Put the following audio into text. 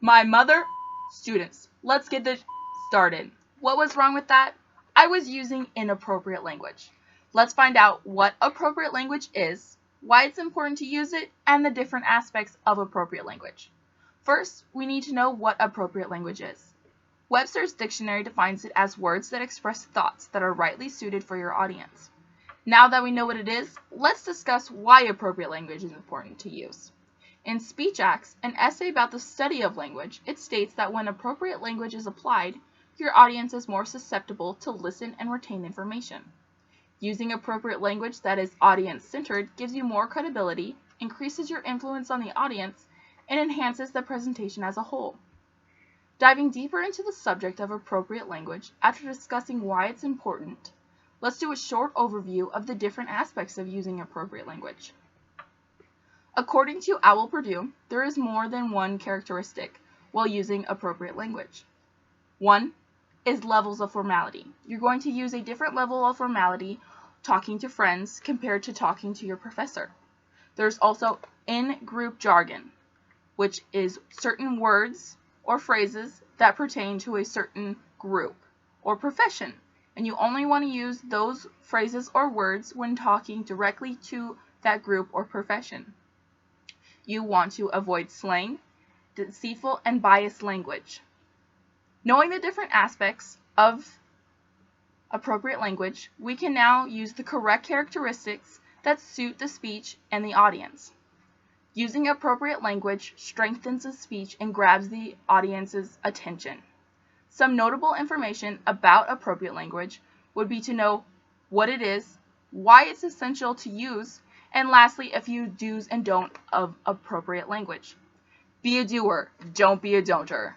My mother, students. Let's get this started. What was wrong with that? I was using inappropriate language. Let's find out what appropriate language is, why it's important to use it, and the different aspects of appropriate language. First, we need to know what appropriate language is. Webster's dictionary defines it as words that express thoughts that are rightly suited for your audience. Now that we know what it is, let's discuss why appropriate language is important to use. In Speech Acts, an essay about the study of language, it states that when appropriate language is applied, your audience is more susceptible to listen and retain information. Using appropriate language that is audience-centered gives you more credibility, increases your influence on the audience, and enhances the presentation as a whole. Diving deeper into the subject of appropriate language, after discussing why it's important, let's do a short overview of the different aspects of using appropriate language. According to Owl Purdue, there is more than one characteristic while using appropriate language. One is levels of formality. You're going to use a different level of formality talking to friends compared to talking to your professor. There's also in-group jargon, which is certain words or phrases that pertain to a certain group or profession, and you only want to use those phrases or words when talking directly to that group or profession. You want to avoid slang, deceitful, and biased language. Knowing the different aspects of appropriate language, we can now use the correct characteristics that suit the speech and the audience. Using appropriate language strengthens the speech and grabs the audience's attention. Some notable information about appropriate language would be to know what it is, why it's essential to use, and lastly, a few do's and don'ts of appropriate language. Be a doer, don't be a don'ter.